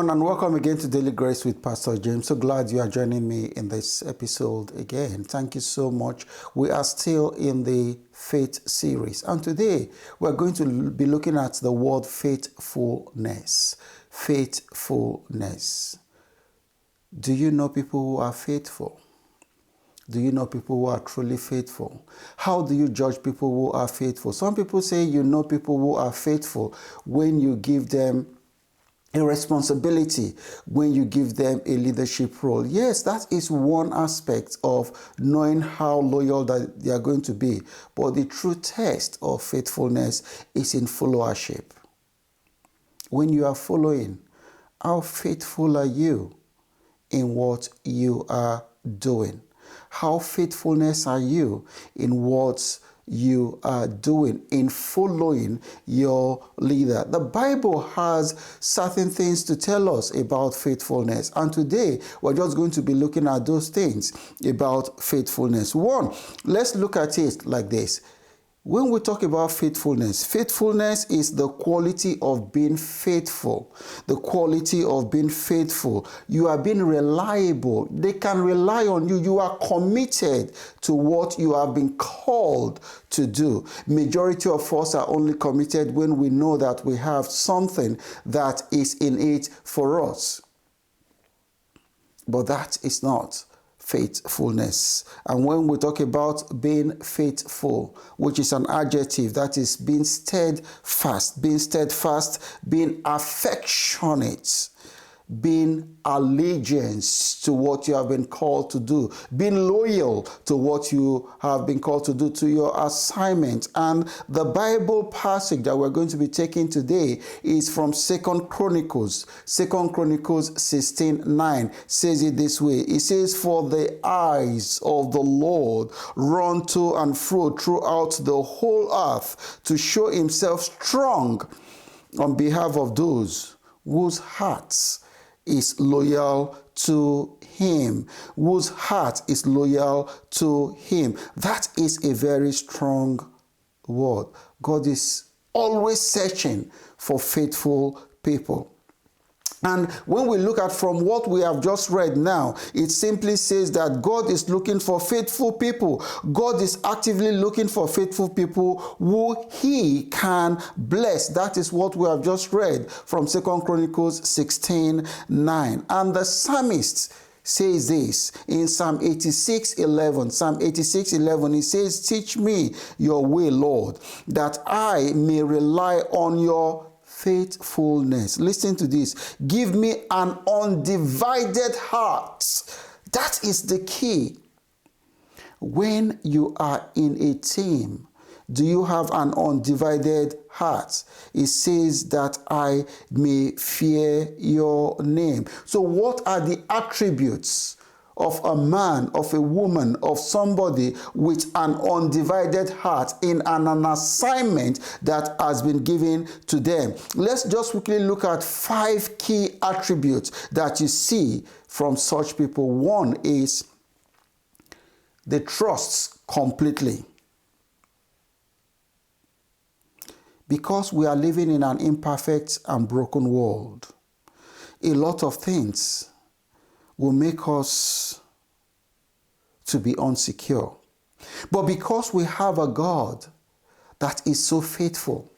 everyone, and welcome again to Daily Grace with Pastor James. So glad you are joining me in this episode again. Thank you so much. We are still in the faith series, and today we're going to be looking at the word faithfulness. Faithfulness. Do you know people who are faithful? Do you know people who are truly faithful? How do you judge people who are faithful? Some people say you know people who are faithful when you give them a responsibility, when you give them a leadership role. Yes, that is one aspect of knowing how loyal that they are going to be. But the true test of faithfulness is in followership. When you are following, how faithful are you in what you are doing? How faithfulness are you in what you are doing, in following your leader? The Bible has certain things to tell us about faithfulness, and today we're just going to be looking at those things about faithfulness. One, let's look at it like this. When we talk about faithfulness, faithfulness is the quality of being faithful. The quality of being faithful. You are being reliable. They can rely on you. You are committed to what you have been called to do. Majority of us are only committed when we know that we have something that is in it for us. But that is not faithfulness. And when we talk about being faithful, which is an adjective, that is being steadfast, being affectionate, being allegiance to what you have been called to do, being loyal to what you have been called to do, to your assignment. And the Bible passage that we're going to be taking today is from 2 Chronicles. 2 Chronicles 16:9 says it this way. It says, "For the eyes of the Lord run to and fro throughout the whole earth to show himself strong on behalf of those whose hearts is loyal to him." Whose heart is loyal to him. That is a very strong word. God is always searching for faithful people. And when we look at from what we have just read now, it simply says that God is looking for faithful people. God is actively looking for faithful people who he can bless. That is what we have just read from 2 Chronicles 16:9. And the psalmist says this in Psalm 86:11. Psalm 86:11, he says, "Teach me your way, Lord, that I may rely on your faithfulness." Listen to this. "Give me an undivided heart." That is the key. When you are in a team, do you have an undivided heart? It says that I may fear your name. So what are the attributes of a man, of a woman, of somebody with an undivided heart in an assignment that has been given to them? Let's just quickly look at 5 key attributes that you see from such people. One is they trust completely. Because we are living in an imperfect and broken world, a lot of things will make us to be insecure. But because we have a God that is so faithful,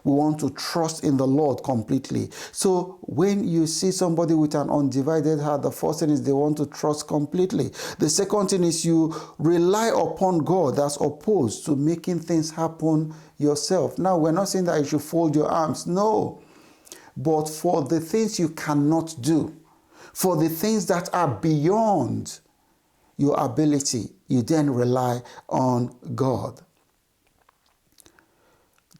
we want to trust in the Lord completely. So when you see somebody with an undivided heart, the first thing is they want to trust completely. The second thing is you rely upon God, as opposed to making things happen yourself. Now, we're not saying that you should fold your arms. No. But for the things you cannot do, for the things that are beyond your ability, you then rely on God.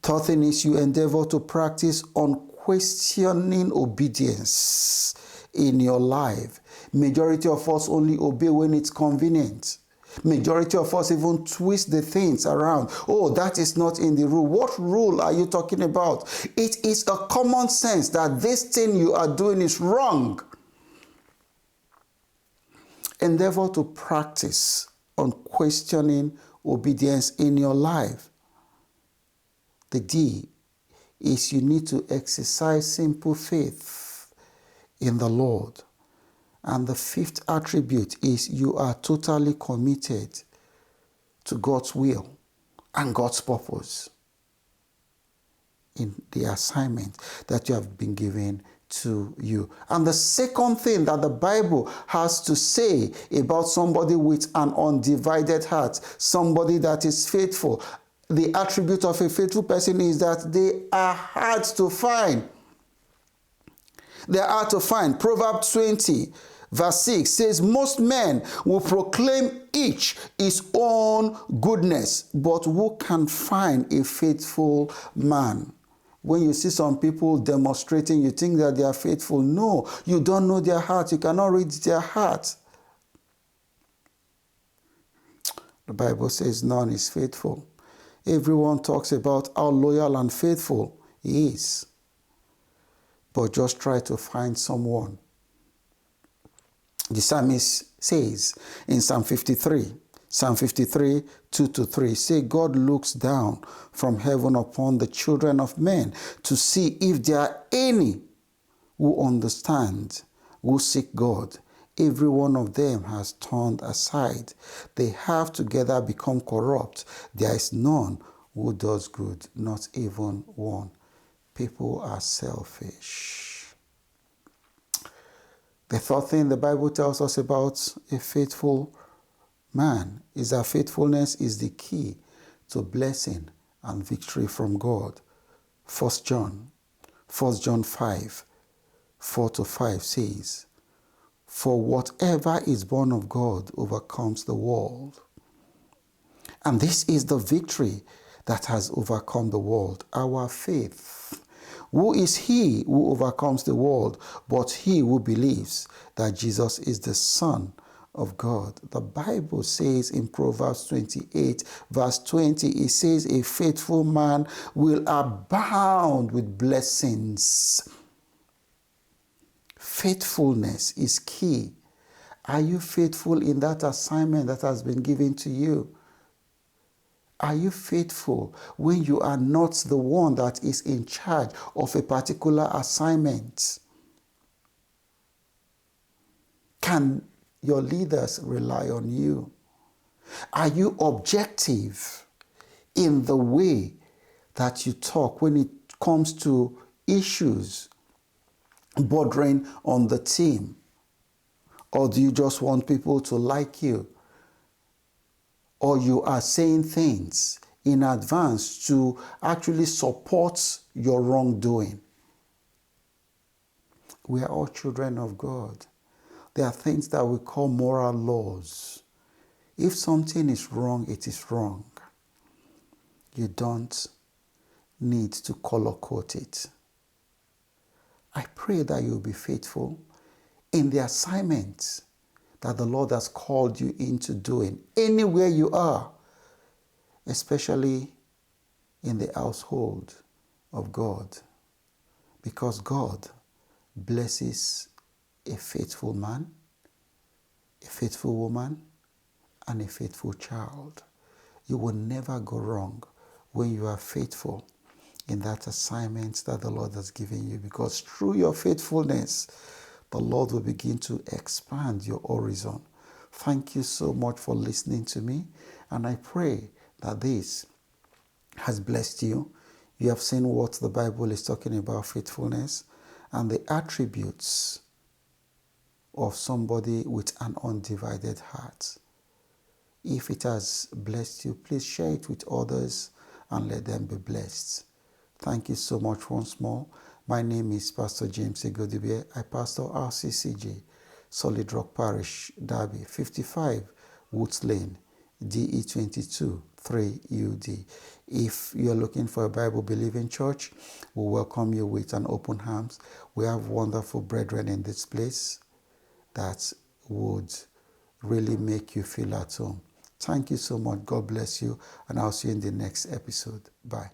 Third thing is you endeavor to practice unquestioning obedience in your life. Majority of us only obey when it's convenient. Majority of us even twist the things around. Oh, that is not in the rule. What rule are you talking about? It is a common sense that this thing you are doing is wrong. Endeavor to practice unquestioning obedience in your life. The D is you need to exercise simple faith in the Lord. And the fifth attribute is you are totally committed to God's will and God's purpose in the assignment that you have been given to you. And the second thing that the Bible has to say about somebody with an undivided heart, somebody that is faithful, the attribute of a faithful person is that they are hard to find. They are hard to find. Proverbs 20 verse 6 says, most men will proclaim each his own goodness, but who can find a faithful man? When you see some people demonstrating, you think that they are faithful. No, you don't know their heart. You cannot read their heart. The Bible says none is faithful. Everyone talks about how loyal and faithful he is. But just try to find someone. The psalmist says in Psalm 53, 2-3, say, God looks down from heaven upon the children of men to see if there are any who understand, who seek God. Every one of them has turned aside. They have together become corrupt. There is none who does good, not even one. People are selfish. The third thing the Bible tells us about a faithful man is that faithfulness is the key to blessing and victory from God. 1 John 5, 4-5 says, for whatever is born of God overcomes the world. And this is the victory that has overcome the world, our faith. Who is he who overcomes the world but he who believes that Jesus is the Son of God? The Bible says in Proverbs 28 verse 20, it says a faithful man will abound with blessings. Faithfulness is key. Are you faithful in that assignment that has been given to you? Are you faithful when you are not the one that is in charge of a particular assignment? Can your leaders rely on you? Are you objective in the way that you talk when it comes to issues bordering on the team? Or do you just want people to like you? Or you are saying things in advance to actually support your wrongdoing? We are all children of God. There are things that we call moral laws. If something is wrong, it is wrong. You don't need to color code it. I pray that you'll be faithful in the assignments that the Lord has called you into doing, anywhere you are, especially in the household of God. Because God blesses a faithful man, a faithful woman, and a faithful child. You will never go wrong when you are faithful in that assignment that the Lord has given you, because through your faithfulness, the Lord will begin to expand your horizon. Thank you so much for listening to me, and I pray that this has blessed you. You have seen what the Bible is talking about faithfulness and the attributes of somebody with an undivided heart. If it has blessed you, please share it with others and let them be blessed. Thank you so much once more. My name is Pastor James Egodibie. I pastor RCCG, Solid Rock Parish, Derby, 55 Woods Lane, DE22 3UD. If you're looking for a Bible-believing church, we welcome you with an open arms. We have wonderful brethren in this place that would really make you feel at home. Thank you so much. God bless you, and I'll see you in the next episode. Bye.